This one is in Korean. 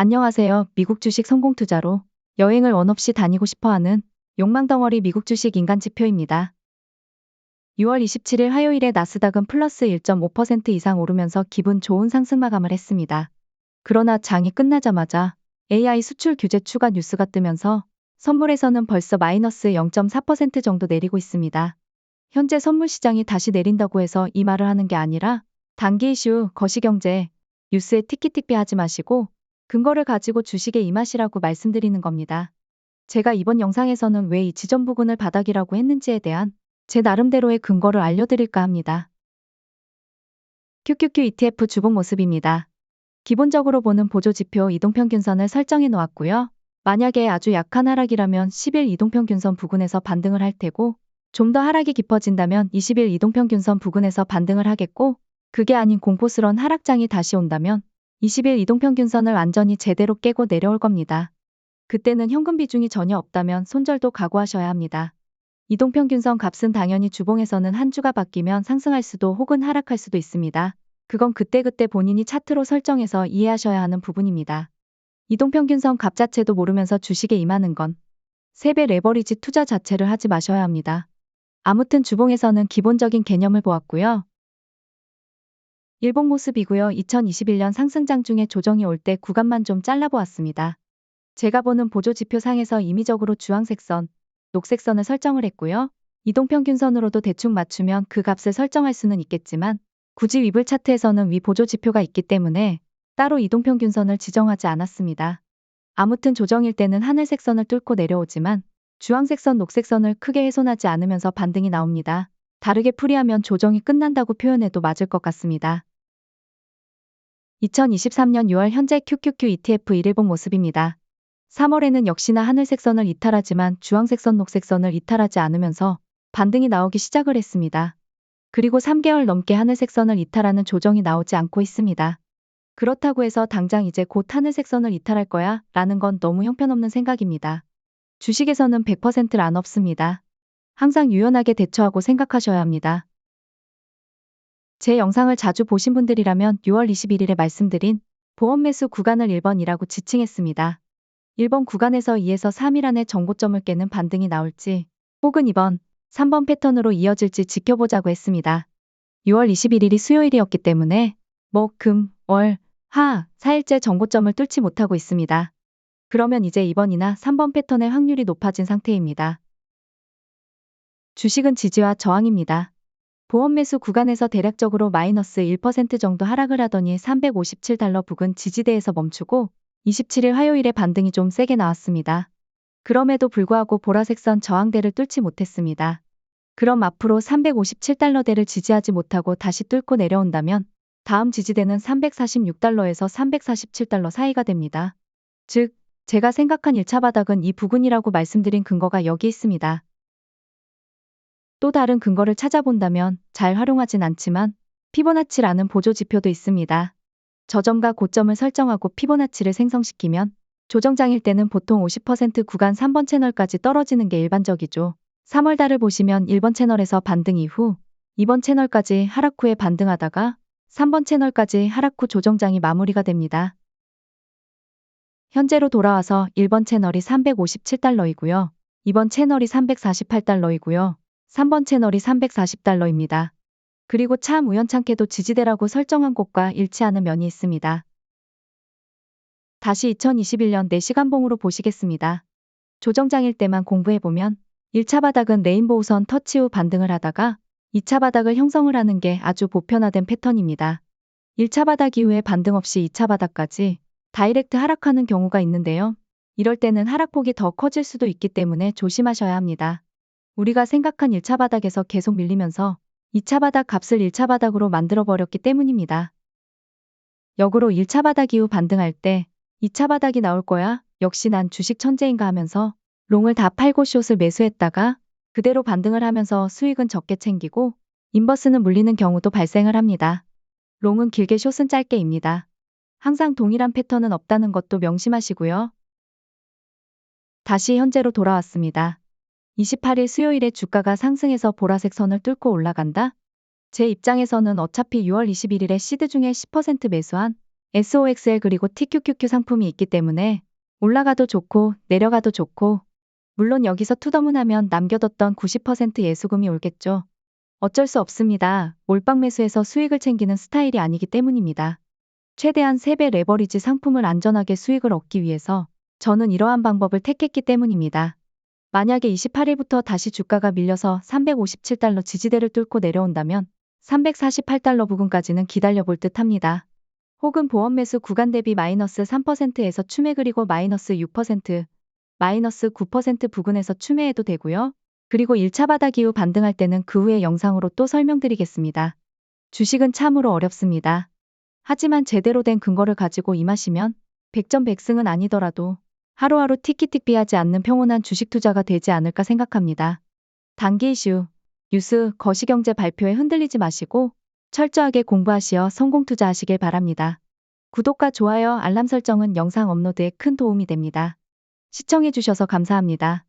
안녕하세요. 미국 주식 성공 투자로 여행을 원 없이 다니고 싶어하는 욕망덩어리 미국 주식 인간 지표입니다. 6월 27일 화요일에 나스닥은 플러스 1.5% 이상 오르면서 기분 좋은 상승 마감을 했습니다. 그러나 장이 끝나자마자 AI 수출 규제 추가 뉴스가 뜨면서 선물에서는 벌써 마이너스 0.4% 정도 내리고 있습니다. 현재 선물 시장이 다시 내린다고 해서 이 말을 하는 게 아니라 단기 이슈, 거시경제, 뉴스에 티키티키 하지 마시고 근거를 가지고 주식에 임하시라고 말씀드리는 겁니다. 제가 이번 영상에서는 왜 이 지점 부근을 바닥이라고 했는지에 대한 제 나름대로의 근거를 알려드릴까 합니다. QQQ ETF 주봉 모습입니다. 기본적으로 보는 보조지표 이동평균선을 설정해 놓았고요. 만약에 아주 약한 하락이라면 10일 이동평균선 부근에서 반등을 할 테고 좀 더 하락이 깊어진다면 20일 이동평균선 부근에서 반등을 하겠고 그게 아닌 공포스러운 하락장이 다시 온다면 20일 이동평균선을 완전히 제대로 깨고 내려올 겁니다. 그때는 현금 비중이 전혀 없다면 손절도 각오하셔야 합니다. 이동평균선 값은 당연히 주봉에서는 한 주가 바뀌면 상승할 수도 혹은 하락할 수도 있습니다. 그건 그때그때 본인이 차트로 설정해서 이해하셔야 하는 부분입니다. 이동평균선 값 자체도 모르면서 주식에 임하는 건 3배 레버리지 투자 자체를 하지 마셔야 합니다. 아무튼 주봉에서는 기본적인 개념을 보았고요. 일봉 모습이고요. 2021년 상승장 중에 조정이 올 때 구간만 좀 잘라보았습니다. 제가 보는 보조지표 상에서 임의적으로 주황색 선, 녹색 선을 설정을 했고요. 이동평균선으로도 대충 맞추면 그 값을 설정할 수는 있겠지만 굳이 위불 차트에서는 위 보조지표가 있기 때문에 따로 이동평균선을 지정하지 않았습니다. 아무튼 조정일 때는 하늘색 선을 뚫고 내려오지만 주황색 선, 녹색 선을 크게 훼손하지 않으면서 반등이 나옵니다. 다르게 풀이하면 조정이 끝난다고 표현해도 맞을 것 같습니다. 2023년 6월 현재 QQQ ETF 1일봉 모습입니다. 3월에는 역시나 하늘색 선을 이탈하지만 주황색 선, 녹색 선을 이탈하지 않으면서 반등이 나오기 시작을 했습니다. 그리고 3개월 넘게 하늘색 선을 이탈하는 조정이 나오지 않고 있습니다. 그렇다고 해서 당장 이제 곧 하늘색 선을 이탈할 거야 라는 건 너무 형편없는 생각입니다. 주식에서는 100%란 없습니다. 항상 유연하게 대처하고 생각하셔야 합니다. 제 영상을 자주 보신 분들이라면 6월 21일에 말씀드린 보험 매수 구간을 1번이라고 지칭했습니다. 1번 구간에서 2에서 3일 안에 정고점을 깨는 반등이 나올지 혹은 2번, 3번 패턴으로 이어질지 지켜보자고 했습니다. 6월 21일이 수요일이었기 때문에 목, 금, 월, 화, 4일째 정고점을 뚫지 못하고 있습니다. 그러면 이제 2번이나 3번 패턴의 확률이 높아진 상태입니다. 주식은 지지와 저항입니다. 보험 매수 구간에서 대략적으로 마이너스 1% 정도 하락을 하더니 357달러 부근 지지대에서 멈추고 27일 화요일에 반등이 좀 세게 나왔습니다. 그럼에도 불구하고 보라색 선 저항대를 뚫지 못했습니다. 그럼 앞으로 357달러대를 지지하지 못하고 다시 뚫고 내려온다면 다음 지지대는 346달러에서 347달러 사이가 됩니다. 즉, 제가 생각한 1차 바닥은 이 부근이라고 말씀드린 근거가 여기 있습니다. 또 다른 근거를 찾아본다면 잘 활용하진 않지만 피보나치라는 보조지표도 있습니다. 저점과 고점을 설정하고 피보나치를 생성시키면 조정장일 때는 보통 50% 구간 3번 채널까지 떨어지는 게 일반적이죠. 3월달을 보시면 1번 채널에서 반등 이후 2번 채널까지 하락 후에 반등하다가 3번 채널까지 하락 후 조정장이 마무리가 됩니다. 현재로 돌아와서 1번 채널이 357달러이고요. 2번 채널이 348달러이고요. 3번 채널이 340달러입니다. 그리고 참 우연찮게도 지지대라고 설정한 곳과 일치하는 면이 있습니다. 다시 2021년 4시간봉으로 보시겠습니다. 조정장일 때만 공부해보면 1차 바닥은 레인보우선 터치 후 반등을 하다가 2차 바닥을 형성을 하는 게 아주 보편화된 패턴입니다. 1차 바닥 이후에 반등 없이 2차 바닥까지 다이렉트 하락하는 경우가 있는데요. 이럴 때는 하락폭이 더 커질 수도 있기 때문에 조심하셔야 합니다. 우리가 생각한 1차 바닥에서 계속 밀리면서 2차 바닥 값을 1차 바닥으로 만들어버렸기 때문입니다. 역으로 1차 바닥 이후 반등할 때 2차 바닥이 나올 거야, 역시 난 주식 천재인가 하면서 롱을 다 팔고 숏을 매수했다가 그대로 반등을 하면서 수익은 적게 챙기고 인버스는 물리는 경우도 발생을 합니다. 롱은 길게 숏은 짧게입니다. 항상 동일한 패턴은 없다는 것도 명심하시고요. 다시 현재로 돌아왔습니다. 28일 수요일에 주가가 상승해서 보라색 선을 뚫고 올라간다? 제 입장에서는 어차피 6월 21일에 시드 중에 10% 매수한 SOXL 그리고 TQQQ 상품이 있기 때문에 올라가도 좋고 내려가도 좋고 물론 여기서 투더문하면 남겨뒀던 90% 예수금이 올겠죠. 어쩔 수 없습니다. 몰빵 매수해서 수익을 챙기는 스타일이 아니기 때문입니다. 최대한 3배 레버리지 상품을 안전하게 수익을 얻기 위해서 저는 이러한 방법을 택했기 때문입니다. 만약에 28일부터 다시 주가가 밀려서 357달러 지지대를 뚫고 내려온다면 348달러 부근까지는 기다려볼 듯 합니다. 혹은 보험 매수 구간 대비 마이너스 3%에서 추매 그리고 마이너스 6%, 마이너스 9% 부근에서 추매해도 되고요. 그리고 1차 바닥 이후 반등할 때는 그 후에 영상으로 또 설명드리겠습니다. 주식은 참으로 어렵습니다. 하지만 제대로 된 근거를 가지고 임하시면 100점 100승은 아니더라도 하루하루 티키티비하지 않는 평온한 주식 투자가 되지 않을까 생각합니다. 단기 이슈, 뉴스, 거시경제 발표에 흔들리지 마시고 철저하게 공부하시어 성공 투자하시길 바랍니다. 구독과 좋아요, 알람 설정은 영상 업로드에 큰 도움이 됩니다. 시청해주셔서 감사합니다.